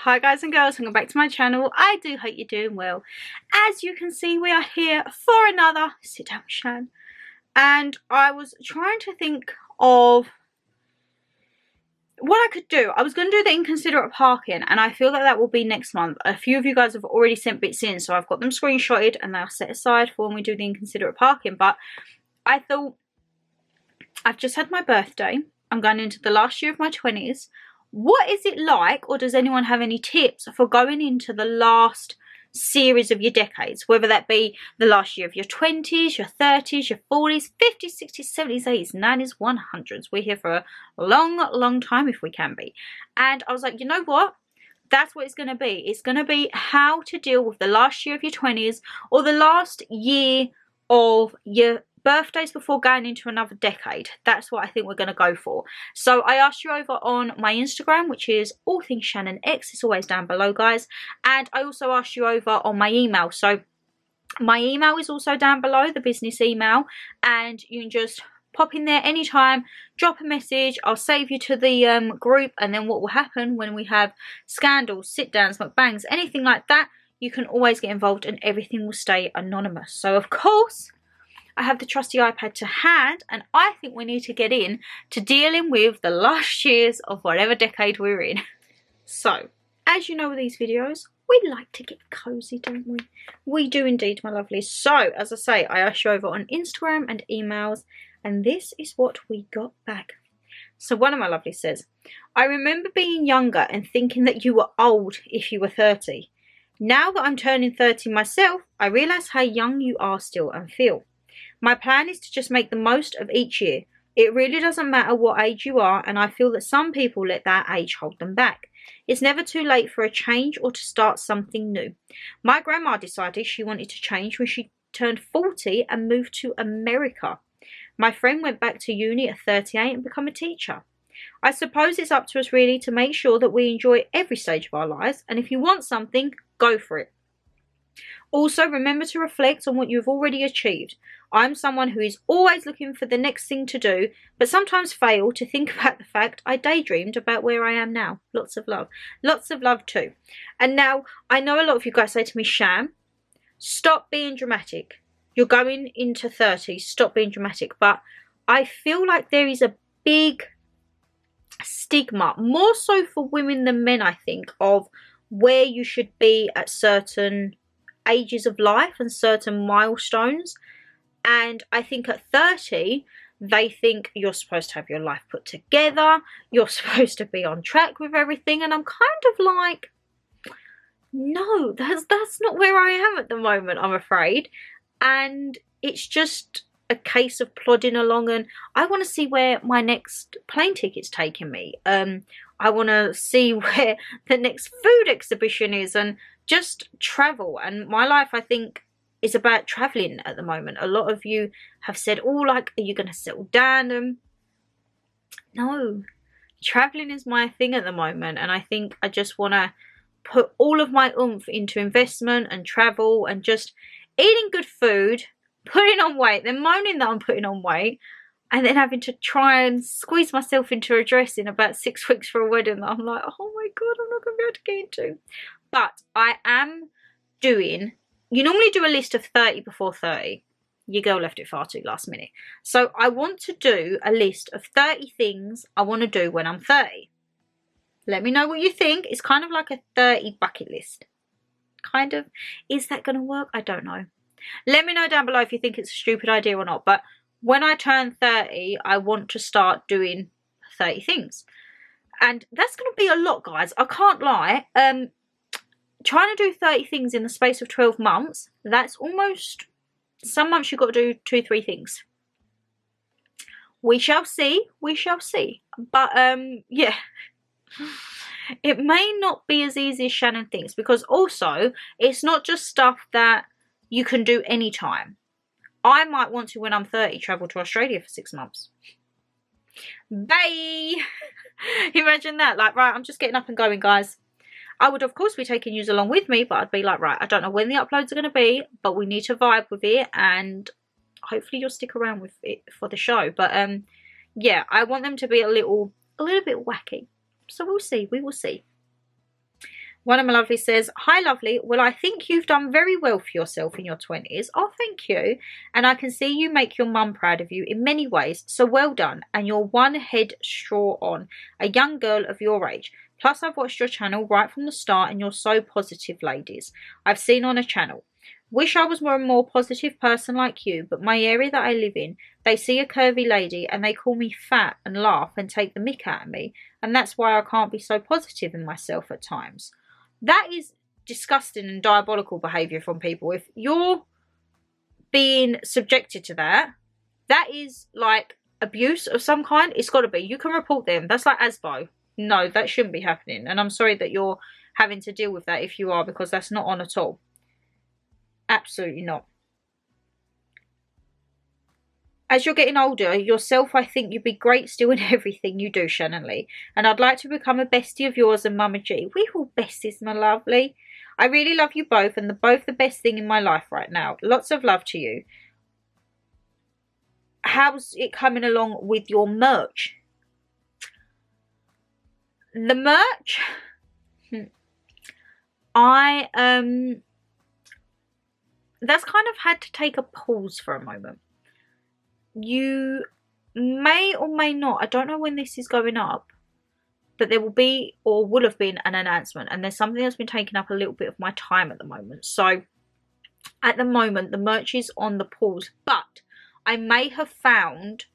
Hi guys and girls, welcome back to my channel. I do hope you're doing well. As you can see, we are here for another Sit Down with Shan. And I was trying to think of what I could do. I was going to do the inconsiderate parking, and I feel that that will be next month. A few of you guys have already sent bits in, so I've got them screenshotted and they're set aside for when we do the inconsiderate parking. But I thought, I've just had my birthday. I'm going into the last year of my 20s. What is it like, or does anyone have any tips for going into the last series of your decades? Whether that be the last year of your 20s, your 30s, your 40s, 50s, 60s, 70s, 80s, 90s, 100s. We're here for a long time if we can be. And I was like, you know what? That's what it's going to be. It's going to be how to deal with the last year of your 20s or the last year of your birthdays before going into another decade. That's what I think we're going to go for. So I asked you over on my Instagram, which is AllThingsShannon. It's always down below, guys. And I also asked you over on my email. So my email is also down below, the business email, and you can just pop in there anytime, drop a message. I'll save you to the group, and then what will happen when we have scandals, sit downs, mukbangs, anything like that, you can always get involved and everything will stay anonymous. So of course I have the trusty iPad to hand, and I think we need to get in to dealing with the last years of whatever decade we're in. So, as you know with these videos, we like to get cozy, don't we? We do indeed, my lovelies. So, as I say, I asked you over on Instagram and emails, and this is what we got back. So one of my lovelies says, I remember being younger and thinking that you were old if you were 30. Now that I'm turning 30 myself, I realise how young you are still and feel. My plan is to just make the most of each year. It really doesn't matter what age you are, and I feel that some people let that age hold them back. It's never too late for a change or to start something new. My grandma decided she wanted to change when she turned 40 and moved to America. My friend went back to uni at 38 and became a teacher. I suppose it's up to us really to make sure that we enjoy every stage of our lives, and if you want something, go for it. Also, remember to reflect on what you've already achieved. I'm someone who is always looking for the next thing to do, but sometimes fail to think about the fact I daydreamed about where I am now. Lots of love. Lots of love too. And now, I know a lot of you guys say to me, Shan, stop being dramatic. You're going into 30, stop being dramatic. But I feel like there is a big stigma, more so for women than men, I think, of where you should be at certain ages of life and certain milestones. And I think at 30 they think you're supposed to have your life put together, you're supposed to be on track with everything, and I'm kind of like, no, that's not where I am at the moment, I'm afraid. And it's just a case of plodding along, and I want to see where my next plane ticket's taking me. I want to see where the next food exhibition is, and just travel. And my life, I think, is about traveling at the moment. A lot of you have said, oh, like, are you going to settle down? And no, traveling is my thing at the moment. And I think I just want to put all of my oomph into investment and travel and just eating good food, putting on weight, then moaning that I'm putting on weight, and then having to try and squeeze myself into a dress in about 6 weeks for a wedding that I'm like, oh my God, I'm not going to be able to get into. But I am doing, you normally do a list of 30 before 30. Your girl left it far too last minute. So I want to do a list of 30 things I want to do when I'm 30. Let me know what you think. It's kind of like a 30 bucket list. Kind of. Is that going to work? I don't know. Let me know down below if you think it's a stupid idea or not. But when I turn 30, I want to start doing 30 things. And that's going to be a lot, guys. I can't lie. Trying to do 30 things in the space of 12 months, that's almost, some months you've got to do 2-3 things. We shall see. We shall see. But, yeah. It may not be as easy as Shannon thinks, because also, it's not just stuff that you can do anytime. I might want to, when I'm 30, travel to Australia for 6 months. Bye! Imagine that. Like, right, I'm just getting up and going, guys. I would, of course, be taking you along with me, but I'd be like, right, I don't know when the uploads are going to be, but we need to vibe with it, and hopefully you'll stick around with it for the show. But, yeah, I want them to be a little bit wacky. So we'll see. We will see. One of my lovelies says, hi lovely, well I think you've done very well for yourself in your 20s. Oh, thank you. And I can see you make your mum proud of you in many ways, so well done. And you're one head straw on, a young girl of your age. Plus I've watched your channel right from the start and you're so positive, ladies. I've seen on a channel. Wish I was a more positive person like you, but my area that I live in, they see a curvy lady and they call me fat and laugh and take the mick out of me. And that's why I can't be so positive in myself at times. That is disgusting and diabolical behaviour from people. If you're being subjected to that, that is like abuse of some kind. It's got to be. You can report them. That's like ASBO. No, that shouldn't be happening. And I'm sorry that you're having to deal with that if you are, because that's not on at all. Absolutely not. As you're getting older, yourself, I think you'd be great still in everything you do, Shannon Lee. And I'd like to become a bestie of yours and Mama G. We all besties, my lovely. I really love you both and they're both the best thing in my life right now. Lots of love to you. How's it coming along with your merch? The merch? That's kind of had to take a pause for a moment. You may or may not, I don't know when this is going up, but there will be or will have been an announcement, and there's something that's been taking up a little bit of my time at the moment. So at the moment the merch is on the pause, but I may have found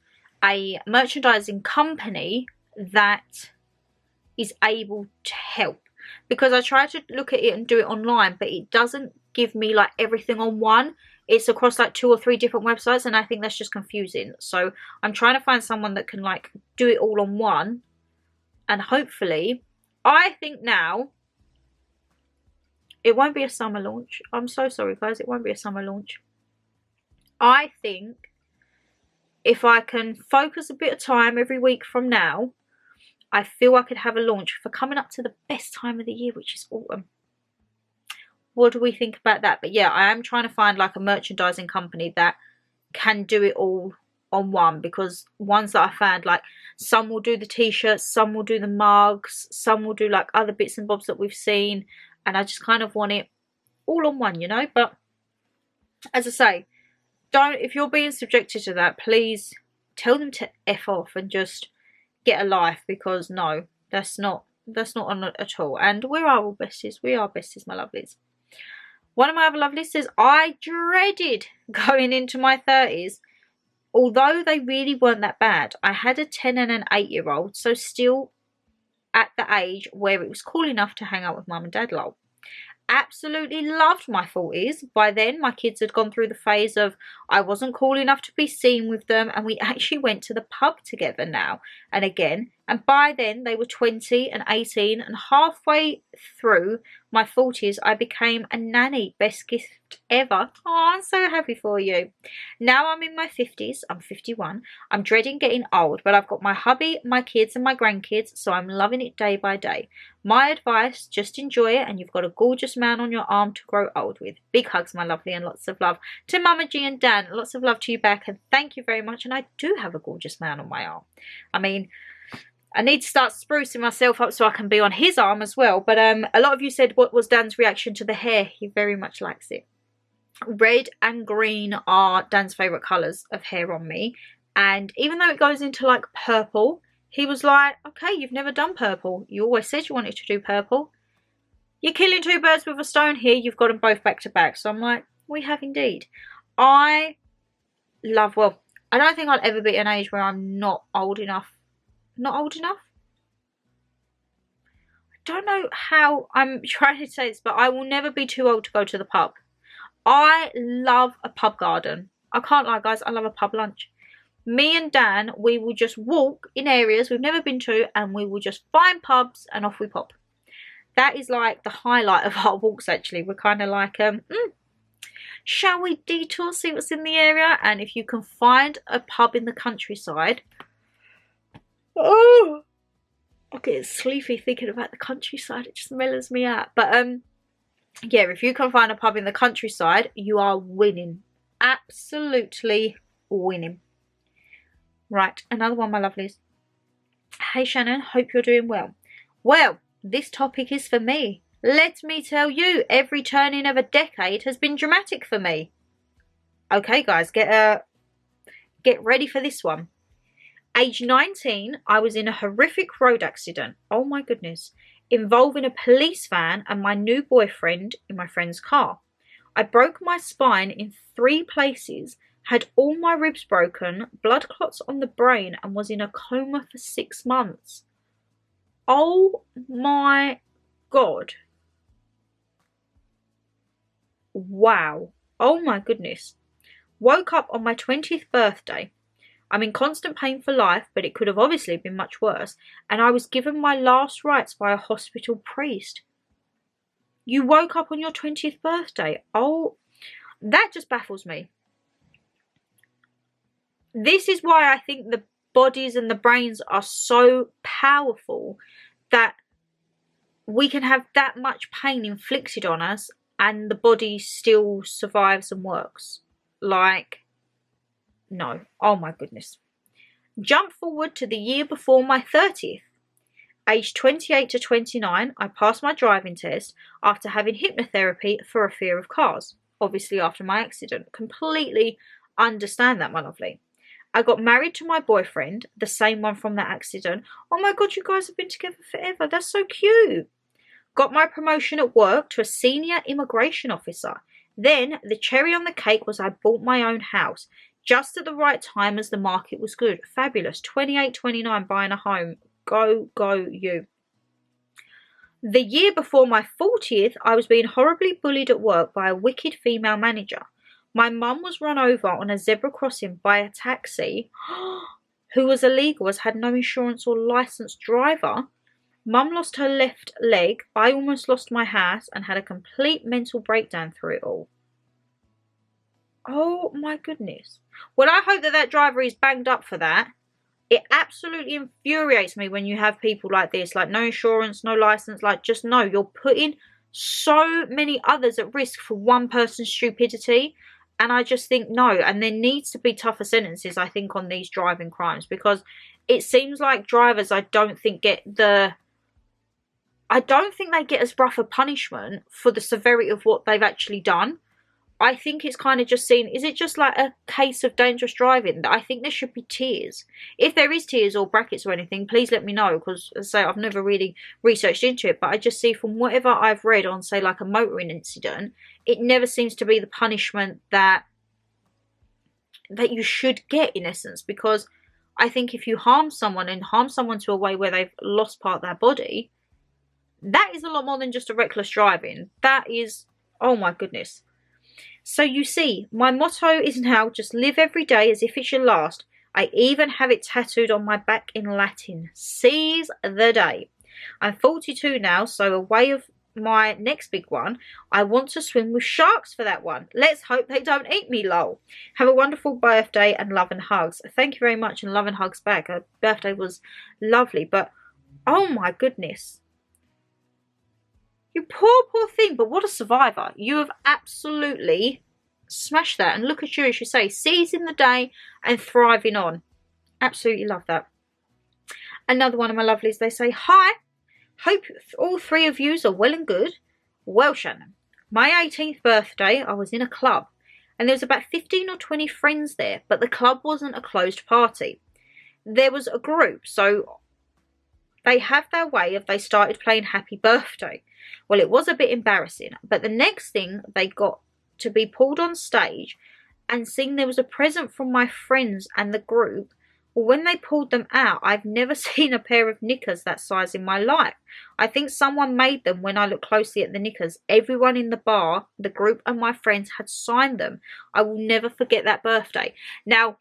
a merchandising company that is able to help, because I try to look at it and do it online, but it doesn't give me like everything on one. It's across like 2 or 3 different websites, and I think that's just confusing. So I'm trying to find someone that can like do it all on one, and hopefully, I think now it won't be a summer launch. I'm so sorry guys, it won't be a summer launch. I think if I can focus a bit of time every week from now, I feel I could have a launch for coming up to the best time of the year, which is autumn. What do we think about that? But yeah, I am trying to find like a merchandising company that can do it all on one, because ones that I found, like some will do the t-shirts, some will do the mugs, some will do like other bits and bobs that we've seen, and I just kind of want it all on one, you know. But as I say, if you're being subjected to that, please tell them to F off and just get a life, because no, that's not on at all. And we are all besties. We are besties, my lovelies. One of my other lovelies says, I dreaded going into my 30s, although they really weren't that bad. I had a 10 and an 8-year-old, so still at the age where it was cool enough to hang out with mum and dad. Lol. Absolutely loved my 40s. By then my kids had gone through the phase of I wasn't cool enough to be seen with them, and we actually went to the pub together now and again, and by then they were 20 and 18, and halfway through my 40s I became a nanny. Best gift ever. Oh, I'm so happy for you. Now I'm in my 50s. I'm 51. I'm dreading getting old, but I've got my hubby, my kids and my grandkids, so I'm loving it day by day. My advice, just enjoy it, and you've got a gorgeous man on your arm to grow old with. Big hugs, my lovely, and lots of love to Mama G and Dan. Lots of love to you back, and thank you very much. And I do have a gorgeous man on my arm. I mean, I need to start sprucing myself up so I can be on his arm as well. But a lot of you said, what was Dan's reaction to the hair? He very much likes it. Red and green are Dan's favourite colours of hair on me. And even though it goes into like purple, he was like, okay, you've never done purple. You always said you wanted to do purple. You're killing 2 birds with a stone here. You've got them both back to back. So I'm like, we have indeed. I love, well, I don't think I'll ever be at an age where I'm not old enough. Not old enough? I don't know how I'm trying to say this, but I will never be too old to go to the pub. I love a pub garden. I can't lie, guys. I love a pub lunch. Me and Dan, we will just walk in areas we've never been to, and we will just find pubs and off we pop. That is like the highlight of our walks, actually. We're kind of like, shall we detour, see what's in the area? And if you can find a pub in the countryside, oh, I get sleepy thinking about the countryside. It just mellows me out. But yeah, if you can find a pub in the countryside, you are winning. Absolutely winning. Right, another one, my lovelies. Hey Shannon, hope you're doing well. Well, this topic is for me. Let me tell you, every turning of a decade has been dramatic for me. Okay, guys, get ready for this one. Age 19, I was in a horrific road accident. Oh my goodness. Involving a police van and my new boyfriend in my friend's car. I broke my spine in 3 places, had all my ribs broken, blood clots on the brain, and was in a coma for 6 months. Oh my God. Wow. Oh my goodness. Woke up on my 20th birthday. I'm in constant pain for life, but it could have obviously been much worse, and I was given my last rites by a hospital priest. You woke up on your 20th birthday. Oh, that just baffles me. This is why I think the bodies and the brains are so powerful, that we can have that much pain inflicted on us and the body still survives and works. Like, no. Oh my goodness. Jump forward to the year before my 30th. Aged 28 to 29, I passed my driving test after having hypnotherapy for a fear of cars. Obviously after my accident. Completely understand that, my lovely. I got married to my boyfriend, the same one from that accident. Oh my God, you guys have been together forever. That's so cute. Got my promotion at work to a senior immigration officer. Then the cherry on the cake was I bought my own house. Just at the right time as the market was good. Fabulous. 28, 29, buying a home. Go, go, you. The year before my 40th, I was being horribly bullied at work by a wicked female manager. My mum was run over on a zebra crossing by a taxi who was illegal as had no insurance or licensed driver. Mum lost her left leg. I almost lost my house and had a complete mental breakdown through it all. Oh my goodness. Well, I hope that driver is banged up for that. It absolutely infuriates me when you have people like this, like no insurance, no license, like just no, you're putting so many others at risk for one person's stupidity. And I just think no, and there needs to be tougher sentences, I think, on these driving crimes, because it seems like drivers, I don't think they get as rough a punishment for the severity of what they've actually done. I think it's kind of just seen, is it just like a case of dangerous driving? I think there should be tiers. If there is tiers or brackets or anything, please let me know, because as I say, I've never really researched into it, but I just see from whatever I've read on, say, like a motoring incident, it never seems to be the punishment that you should get, in essence, because I think if you harm someone and harm someone to a way where they've lost part of their body, that is a lot more than just a reckless driving. That is, oh my goodness. So you see, my motto is now just live every day as if it's your last. I even have it tattooed on my back in Latin. Seize the day. I'm 42 now, so a way of my next big one, I want to swim with sharks for that one. Let's hope they don't eat me, lol. Have a wonderful birthday and love and hugs. Thank you very much, and love and hugs back. Her birthday was lovely, but oh my goodness. You poor thing, but what a survivor. You have absolutely smashed that. And look at you, as you say, seizing the day and thriving on. Absolutely love that. Another one of my lovelies, they say, hi, hope all 3 of yous are well and good. Well, Shannon, my 18th birthday, I was in a club. And there was about 15 or 20 friends there, but the club wasn't a closed party. There was a group, so they have their way of they started playing Happy Birthday. Well, it was a bit embarrassing, but the next thing they got to be pulled on stage and sing there was a present from my friends and the group. Well, when they pulled them out, I've never seen a pair of knickers that size in my life. I think someone made them when I looked closely at the knickers. Everyone in the bar, the group and my friends had signed them. I will never forget that birthday. Now,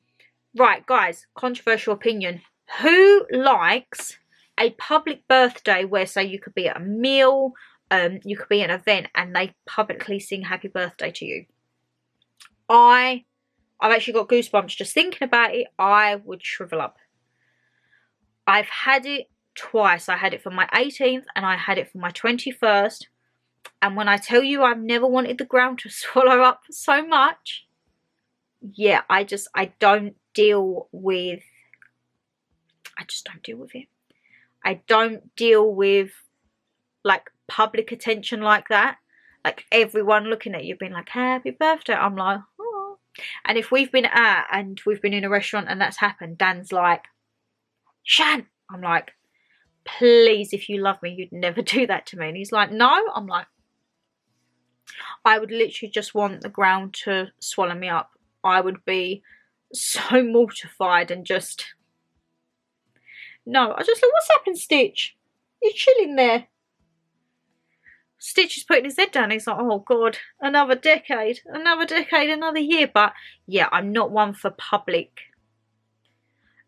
right, guys, controversial opinion. Who likes a public birthday where, say, you could be at a meal, you could be at an event and they publicly sing happy birthday to you? I've actually got goosebumps just thinking about it. I would shrivel up. I've had it twice. I had it for my 18th and I had it for my 21st. And when I tell you I've never wanted the ground to swallow up so much, yeah, I don't deal with, I just don't deal with it. I don't deal with, like, public attention like that. Like everyone looking at you being like, happy birthday. I'm like, oh. And if we've been out and we've been in a restaurant and that's happened, Dan's like, Shan. I'm like, please, if you love me, you'd never do that to me. And he's like, no. I'm like, I would literally just want the ground to swallow me up. I would be so mortified and just... No, I just like, what's happened, Stitch? You're chilling there. Stitch is putting his head down. He's like, oh God, another decade, another year. But yeah, I'm not one for public.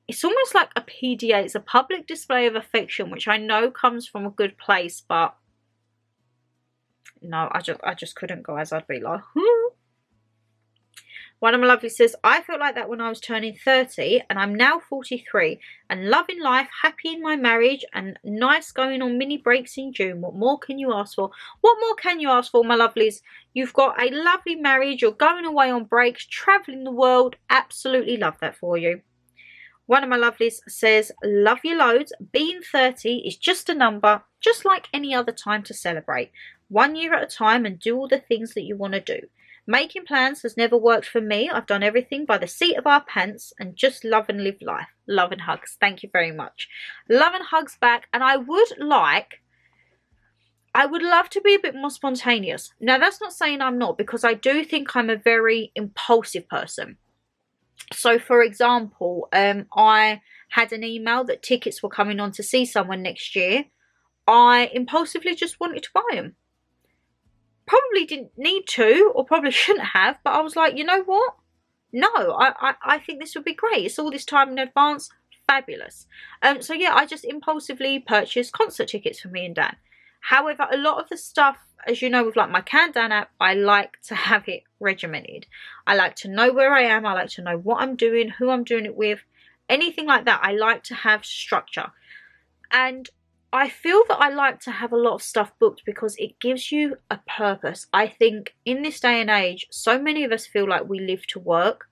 It's almost like a PDA. It's a public display of affection, which I know comes from a good place, but no, I just couldn't, guys. I'd be like, One of my lovely says, I felt like that when I was turning 30 and I'm now 43 and loving life, happy in my marriage and nice going on mini breaks in June. What more can you ask for? What more can you ask for, my lovelies? You've got a lovely marriage. You're going away on breaks, travelling the world. Absolutely love that for you. One of my lovelies says, love you loads. Being 30 is just a number, just like any other time to celebrate. 1 year at a time and do all the things that you want to do. Making plans has never worked for me. I've done everything by the seat of our pants and just love and live life. Love and hugs. Thank you very much. Love and hugs back. And I would love to be a bit more spontaneous. Now, that's not saying I'm not, because I do think I'm a very impulsive person. So, for example, I had an email that tickets were coming on to see someone next year. I impulsively just wanted to buy them. Probably didn't need to, or probably shouldn't have, but I was like, you know what? No, I think this would be great. It's all this time in advance. Fabulous. So yeah, I just impulsively purchased concert tickets for me and Dan. However, a lot of the stuff, as you know, with like my Countdown app, I like to have it regimented. I like to know where I am. I like to know what I'm doing, who I'm doing it with, anything like that. I like to have structure. And I feel that I like to have a lot of stuff booked because it gives you a purpose. I think in this day and age, so many of us feel like we live to work.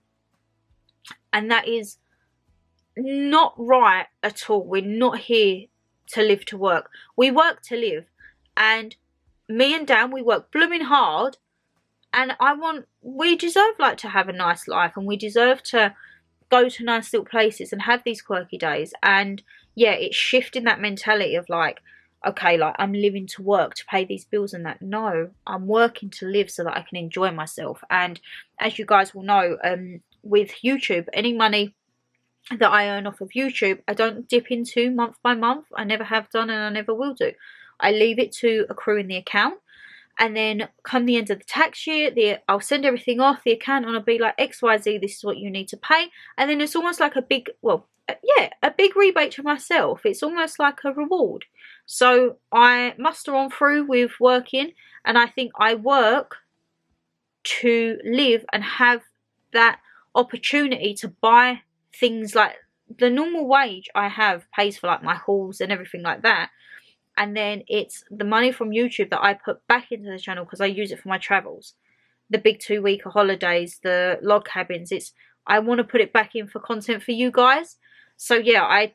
And that is not right at all. We're not here to live to work. We work to live. And me and Dan, we work blooming hard. And we deserve like to have a nice life. And we deserve to go to nice little places and have these quirky days. And yeah, it's shifting that mentality of like, okay, like I'm living to work to pay these bills and that. No, I'm working to live so that I can enjoy myself. And as you guys will know, with YouTube, any money that I earn off of YouTube, I don't dip into month by month. I never have done and I never will do. I leave it to accrue in the account. And then come the end of the tax year, I'll send everything off the account and I'll be like, XYZ, this is what you need to pay. And then it's almost like a big, a big rebate to myself. It's almost like a reward. So I muster on through with working, and I think I work to live and have that opportunity to buy things like the normal wage I have pays for like my halls and everything like that. And then it's the money from YouTube that I put back into the channel because I use it for my travels. The big 2-week holidays, the log cabins. I want to put it back in for content for you guys. So yeah, I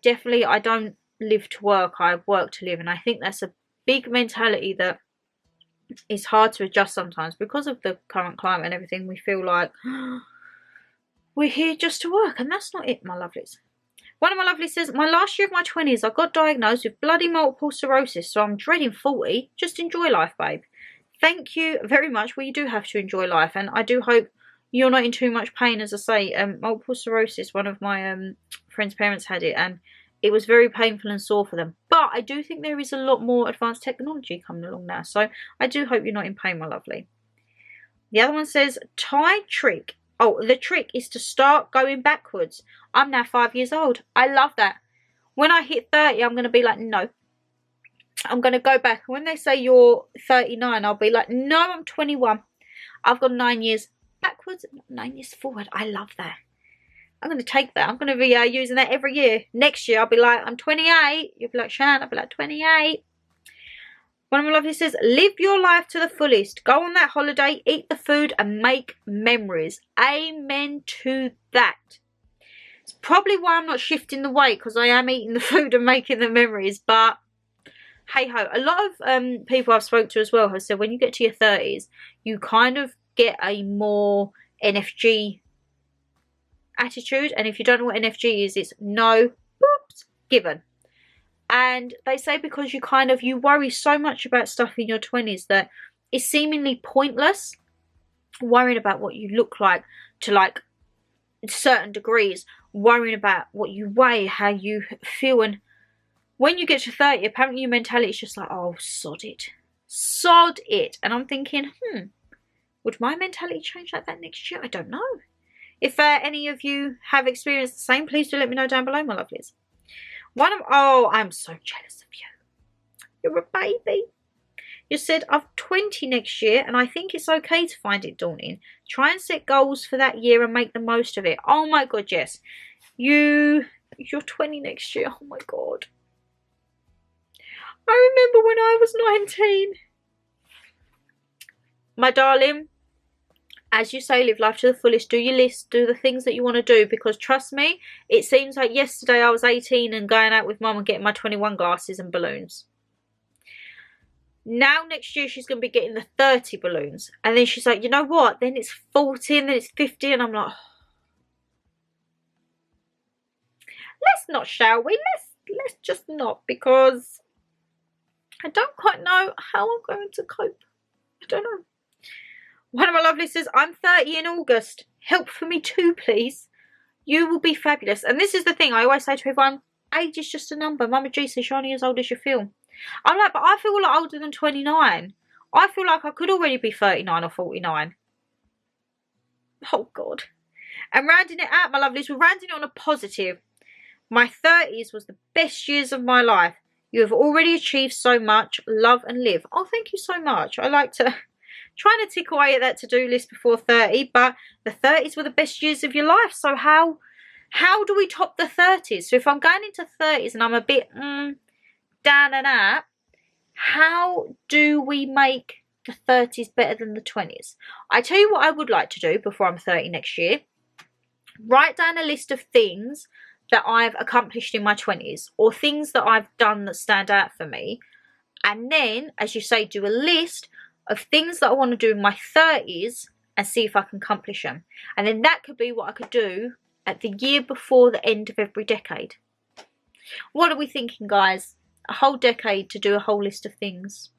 don't live to work. I work to live. And I think that's a big mentality that is hard to adjust sometimes because of the current climate and everything. We feel like we're here just to work. And that's not it, my lovelies. One of my lovelies says, my last year of my 20s, I got diagnosed with bloody multiple sclerosis, so I'm dreading 40. Just enjoy life, babe. Thank you very much. Well, you do have to enjoy life, and I do hope you're not in too much pain. As I say, multiple sclerosis, one of my friend's parents had it, and it was very painful and sore for them. But I do think there is a lot more advanced technology coming along now, so I do hope you're not in pain, my lovely. The other one says, Thai trick. Oh, the trick is to start going backwards. I'm now 5 years old. I love that. When I hit 30, I'm going to be like, no. I'm going to go back. When they say you're 39, I'll be like, no, I'm 21. I've got 9 years backwards, 9 years forward. I love that. I'm going to take that. I'm going to be using that every year. Next year, I'll be like, I'm 28. You'll be like, Shan, I'll be like, 28. One of my lovelies says, live your life to the fullest. Go on that holiday, eat the food and make memories. Amen to that. It's probably why I'm not shifting the weight, because I am eating the food and making the memories. But hey ho, a lot of people I've spoke to as well have said when you get to your 30s, you kind of get a more NFG attitude. And if you don't know what NFG is, it's no boops given. And they say because you worry so much about stuff in your 20s that it's seemingly pointless worrying about what you look like to like certain degrees, worrying about what you weigh, how you feel. And when you get to 30, apparently your mentality is just like, oh, sod it. Sod it. And I'm thinking, would my mentality change like that next year? I don't know. If any of you have experienced the same, please do let me know down below, my lovelies. Oh, I'm so jealous of you. You're a baby. You said, I'm 20 next year and I think it's okay to find it daunting. Try and set goals for that year and make the most of it. Oh my God, yes. You're 20 next year. Oh my God. I remember when I was 19. My darling, as you say, live life to the fullest. Do your list. Do the things that you want to do. Because trust me, it seems like yesterday I was 18 and going out with mum and getting my 21 glasses and balloons. Now next year she's going to be getting the 30 balloons. And then she's like, you know what? Then it's 40 and then it's 50. And I'm like, oh. Let's not, shall we? Let's just not. Because I don't quite know how I'm going to cope. I don't know. One of my lovelies says, I'm 30 in August. Help for me too, please. You will be fabulous. And this is the thing I always say to everyone. Age is just a number. Mama G says you're only as old as you feel. I'm like, but I feel a lot older than 29. I feel like I could already be 39 or 49. Oh, God. And rounding it out, my lovelies, we're rounding it on a positive. My 30s was the best years of my life. You have already achieved so much. Love and live. Oh, thank you so much. I like to trying to tick away at that to-do list before 30, but the 30s were the best years of your life. So how do we top the 30s? So if I'm going into 30s and I'm a bit down and out, how do we make the 30s better than the 20s? I tell you what I would like to do before I'm 30 next year. Write down a list of things that I've accomplished in my 20s or things that I've done that stand out for me. And then, as you say, do a list of things that I want to do in my 30s and see if I can accomplish them. And then that could be what I could do at the year before the end of every decade. What are we thinking, guys? A whole decade to do a whole list of things.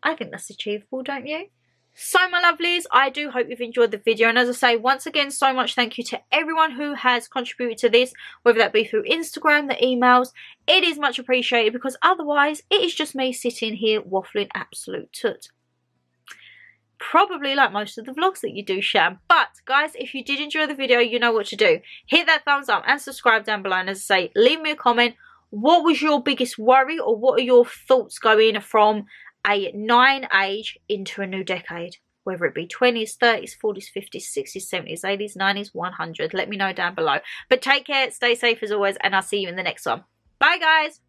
I think that's achievable, don't you? So, my lovelies, I do hope you've enjoyed the video. And as I say, once again, so much thank you to everyone who has contributed to this, whether that be through Instagram, the emails. It is much appreciated because otherwise it is just me sitting here waffling absolute toot. Probably like most of the vlogs that you do, Shan. But, guys, if you did enjoy the video, you know what to do. Hit that thumbs up and subscribe down below. And as I say, leave me a comment. What was your biggest worry or what are your thoughts going from a 9 age into a new decade? Whether it be 20s, 30s, 40s, 50s, 60s, 70s, 80s, 90s, 100. Let me know down below. But take care, stay safe as always, and I'll see you in the next one. Bye, guys.